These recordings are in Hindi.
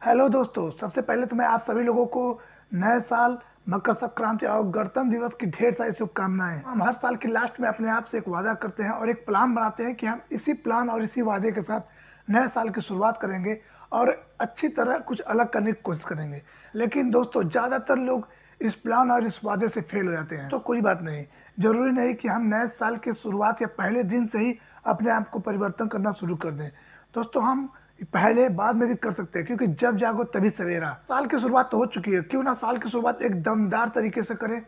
हेलो दोस्तों, सबसे पहले तो मैं आप सभी लोगों को नए साल, मकर संक्रांति और गणतंत्र दिवस की ढेर सारी शुभकामनाएं। हम हर साल के लास्ट में अपने आप से एक वादा करते हैं और एक प्लान बनाते हैं कि हम इसी प्लान और इसी वादे के साथ नए साल की शुरुआत करेंगे और अच्छी तरह कुछ अलग करने की कोशिश करेंगे। लेकिन दोस्तों, ज़्यादातर लोग इस प्लान और इस वादे से फेल हो जाते हैं। तो कोई बात नहीं, ज़रूरी नहीं कि हम नए साल की शुरुआत या पहले दिन से ही अपने आप को परिवर्तन करना शुरू कर दें। दोस्तों, हम पहले बाद में भी कर सकते हैं, क्योंकि जब जागो तभी सवेरा। साल की शुरुआत तो हो चुकी है, क्यों ना साल की शुरुआत एक दमदार तरीके से करें।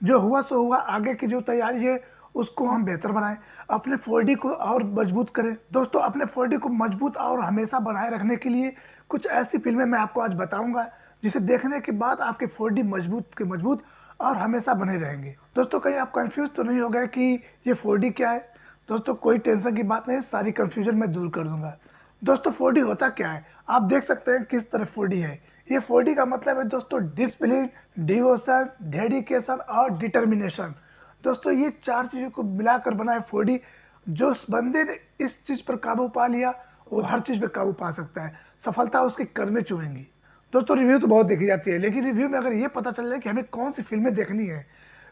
जो हुआ सो हुआ, आगे की जो तैयारी है उसको हम बेहतर बनाएं, अपने 4D को और मजबूत करें। दोस्तों, अपने 4D को मजबूत और हमेशा बनाए रखने के लिए कुछ ऐसी फिल्में मैं आपको आज बताऊंगा जिसे देखने के बाद आपके 4D मजबूत के मजबूत और हमेशा बने रहेंगे। दोस्तों, कहीं आप कंफ्यूज तो नहीं हो गए कि ये 4D क्या है? दोस्तों, कोई टेंशन की बात नहीं, सारी कंफ्यूजन मैं दूर कर दूंगा। दोस्तों, 4D होता क्या है? आप देख सकते हैं किस तरह 4D है। ये 4D का मतलब है दोस्तों डिसिप्लिन, डिवोशन, डेडिकेशन और डिटर्मिनेशन। दोस्तों, ये चार चीज़ों को मिलाकर बना है 4D। जो उस बंदे ने इस चीज़ पर काबू पा लिया, वो हर चीज़ पे काबू पा सकता है। सफलता उसके कदमें चूमेंगी। दोस्तों, रिव्यू तो बहुत देखी जाती है, लेकिन रिव्यू में अगर ये पता चल जाए कि हमें कौन सी फिल्में देखनी है,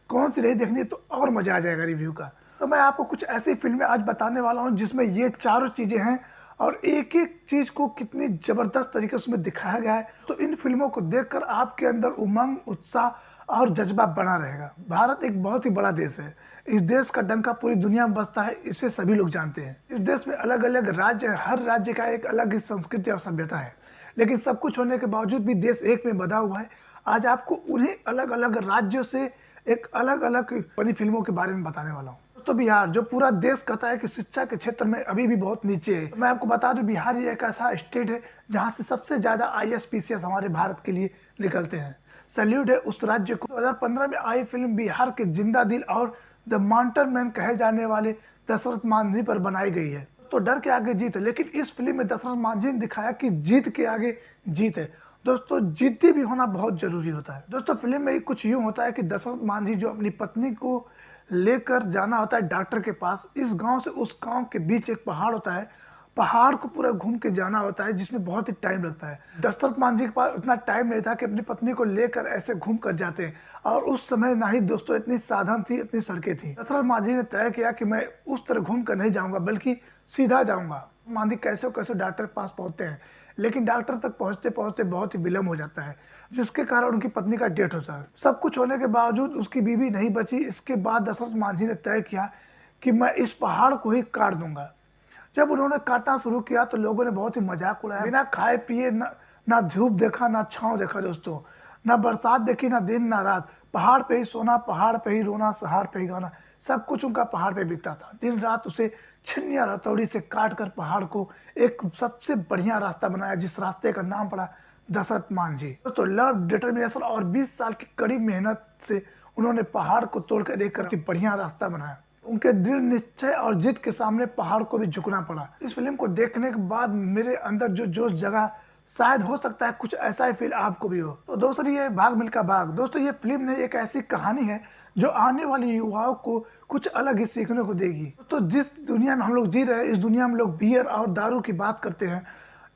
कौन सी नहीं देखनी है, तो और मज़ा आ जाएगा रिव्यू का। तो मैं आपको कुछ ऐसी फिल्में आज बताने वाला हूँ जिसमें ये चारों चीज़ें हैं और एक एक चीज को कितनी जबरदस्त तरीके से उसमें दिखाया गया है। तो इन फिल्मों को देखकर आपके अंदर उमंग, उत्साह और जज्बा बना रहेगा। भारत एक बहुत ही बड़ा देश है। इस देश का डंका पूरी दुनिया में बजता है, इसे सभी लोग जानते हैं। इस देश में अलग अलग राज्य है, हर राज्य का एक अलग ही संस्कृति और सभ्यता है। लेकिन सब कुछ होने के बावजूद भी देश एक में बंधा हुआ है। आज आपको उन्हीं अलग अलग राज्यों से एक अलग अलग बनी फिल्मों के बारे में बताने वाला हूँ। तो बिहार, जो पूरा देश कहता है कि शिक्षा के क्षेत्र में अभी भी बहुत नीचे है, मैं आपको बता दूं, बिहार ही एक ऐसा स्टेट है जहां से सबसे ज्यादा IAS PCS हमारे भारत के लिए निकलते हैं। सैल्यूट है उस राज्य को। 2015 में आई फिल्म बिहार के जिंदा दिल और द माउंटेन मैन कहे जाने वाले दशरथ मांझी पर बनाई गई है। तो डर के आगे जीत है, लेकिन इस फिल्म में दशरथ मांझी ने दिखाया कि जीत के आगे जीत है। दोस्तों, जीती भी होना बहुत जरूरी होता है। दोस्तों, फिल्म में कुछ यूं होता है कि दशरथ मांझी जो अपनी पत्नी को लेकर जाना होता है डॉक्टर के पास, इस गांव से उस गांव के बीच एक पहाड़ होता है। पहाड़ को पूरा घूम के जाना होता है, जिसमें बहुत ही टाइम लगता है। दशरथ मांझी के पास उतना टाइम नहीं था कि अपनी पत्नी को लेकर ऐसे घूम कर जाते हैं। और उस समय ना ही दोस्तों इतनी साधन थी, इतनी सड़कें थी। दशरथ मांझी ने तय किया कि मैं उस तरह घूम कर नहीं जाऊंगा, बल्कि सीधा जाऊंगा। मांझी कैसे कैसे डॉक्टर के पास पहुंचते हैं, लेकिन डॉक्टर तक पहुंचते पहुंचते बहुत ही विलम्ब हो जाता है, जिसके कारण उनकी पत्नी का डेथ होता है। सब कुछ होने के बावजूद उसकी बीवी नहीं बची। इसके बाद दशरथ मांझी ने तय किया कि मैं इस पहाड़ को ही काट दूंगा। जब उन्होंने काटना शुरू किया तो लोगों ने बहुत ही मजाक उड़ाया। बिना खाए पिए ना धूप देखा, ना छांव देखा दोस्तों, ना बरसात देखी, ना दिन ना रात। पहाड़ पे ही सोना, पहाड़ पे ही रोना, पहाड़ पे ही गाना, सब कुछ उनका पहाड़ पे बीतता था। दिन रात उसे छिन्नी और हथौड़ी से काट कर पहाड़ को एक सबसे बढ़िया रास्ता बनाया, जिस रास्ते का नाम पड़ा दशरथ मांझी। दोस्तों, लव, डिटर्मिनेशन और 20 साल की कड़ी मेहनत से उन्होंने पहाड़ को तोड़कर एक बढ़िया रास्ता बनाया। उनके दृढ़ निश्चय और जिद के सामने पहाड़ को भी झुकना पड़ा। इस फिल्म को देखने के बाद मेरे अंदर जो जोश जगा, शायद हो सकता है कुछ ऐसा ही फील आपको भी हो। तो दूसरी है भाग मिल्खा भाग। दोस्तों, ये फिल्म ने एक ऐसी कहानी है जो आने वाले युवाओं को कुछ अलग ही सीखने को देगी। तो जिस दुनिया में हम लोग जी रहे हैं, इस दुनिया में लोग बियर और दारू की बात करते हैं।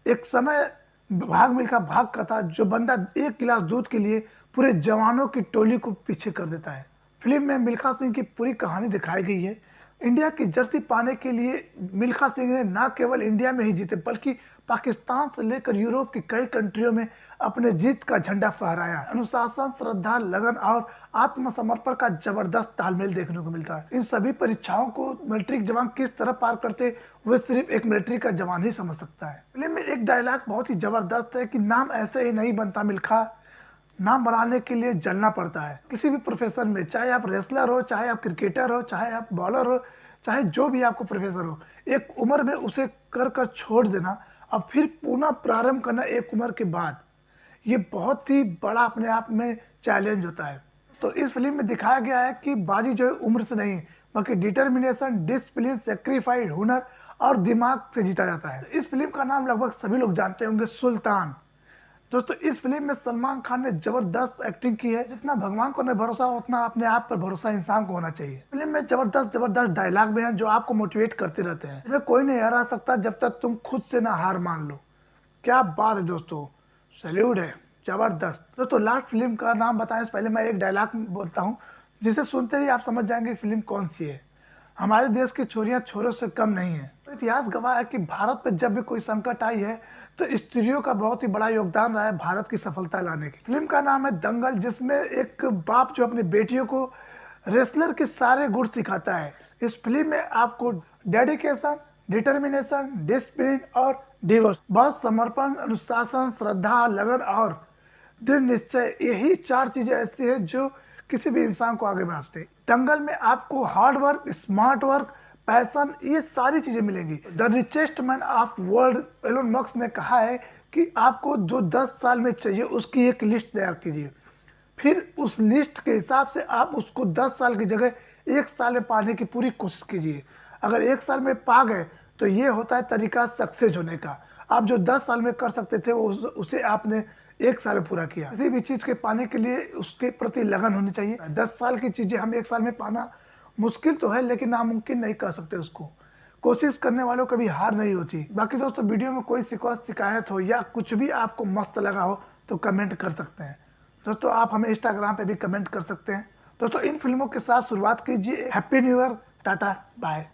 एक समय भाग मिल्खा भाग का था, जो बंदा एक गिलास दूध के लिए पूरे जवानों की टोली को पीछे कर देता है। फिल्म में मिल्खा सिंह की पूरी कहानी दिखाई गई है। इंडिया की जर्सी पाने के लिए मिल्खा सिंह ने न केवल इंडिया में ही जीते, बल्कि पाकिस्तान से लेकर यूरोप की कई कंट्रियों में अपने जीत का झंडा फहराया। अनुशासन, श्रद्धा, लगन और आत्मसमर्पण का जबरदस्त तालमेल देखने को मिलता है। इन सभी परीक्षाओं को मिलिट्री के जवान किस तरह पार करते, वे सिर्फ एक मिलिट्री का जवान ही समझ सकता है। फिल्म में एक डायलॉग बहुत ही जबरदस्त है कि नाम ऐसे ही नहीं बनता मिल्खा, नाम बनाने के लिए जलना पड़ता है। किसी भी प्रोफेशन में, चाहे आप रेसलर हो, चाहे आप क्रिकेटर हो, चाहे आप बॉलर हो, चाहे जो भी आपको प्रोफेसर हो, एक उम्र में उसे कर कर छोड़ देना और फिर पुनः प्रारंभ करना एक उम्र के बाद, ये बहुत ही बड़ा अपने आप में चैलेंज होता है। तो इस फिल्म में दिखाया गया है कि बाजी जो है उम्र से नहीं, बल्कि डिटर्मिनेशन, डिसिप्लिन, सेक्रीफाइड, हुनर और दिमाग से जीता जाता है। इस फिल्म का नाम लगभग सभी लोग जानते होंगे, सुल्तान। दोस्तों, इस फिल्म में सलमान खान ने जबरदस्त एक्टिंग की है। जितना भगवान को नहीं भरोसा, उतना अपने आप पर भरोसा इंसान को होना चाहिए। फिल्म में जबरदस्त जबरदस्त डायलॉग भी हैं जो आपको मोटिवेट करते रहते हैं। तुम्हें कोई नहीं हरा सकता जब तक तुम खुद से ना हार मान लो। क्या बात है दोस्तों, सैल्यूट है, जबरदस्त। दोस्तों लास्ट फिल्म का नाम बताएं इससे पहले मैं एक डायलॉग बोलता हूँ, जिसे सुनते ही आप समझ जाएंगे फिल्म कौन सी है। हमारे देश की छोरियां छोरों से कम नहीं है। तो इतिहास गवाह है कि भारत पर जब भी कोई संकट आई है तो स्त्रियों का बहुत ही बड़ा योगदान रहा है भारत की सफलता लाने की। फिल्म का नाम है दंगल, जिसमें एक बाप जो अपनी बेटियों को रेसलर के सारे गुण सिखाता है। इस फिल्म में आपको डेडिकेशन, डिटर्मिनेशन, डिसिप्लिन और डिवोर्स, बहुत समर्पण, अनुशासन, श्रद्धा, लगन और दृढ़ निश्चय, यही 4 चीजें ऐसी हैं जो किसी भी इंसान को आगे बढ़ाते हैं। दंगल में आपको hard work, smart work, passion, ये सारी चीजें मिलेंगी। The richest man of world Elon Musk ने कहा है कि आपको जो 10 साल में चाहिए उसकी एक लिस्ट तैयार कीजिए, फिर उस लिस्ट के हिसाब से आप उसको 10 साल की जगह 1 साल में पाने की पूरी कोशिश कीजिए। अगर 1 साल में पा गए तो ये होता है तरीका सक्सेस होने का। आप जो 10 साल में कर सकते थे उसे आपने 1 साल में पूरा किया। किसी भी चीज़ के पाने के लिए उसके प्रति लगन होनी चाहिए। 10 साल की चीज़ें हम 1 साल में पाना मुश्किल तो है, लेकिन नामुमकिन नहीं कर सकते उसको। कोशिश करने वालों कभी हार नहीं होती। बाकी दोस्तों वीडियो में कोई शिकायत हो या कुछ भी आपको मस्त लगा हो तो कमेंट कर सकते हैं। दोस्तों आप हमें इंस्टाग्राम पे भी कमेंट कर सकते हैं। दोस्तों इन फिल्मों के साथ शुरुआत कीजिए। Happy new year, tata bye.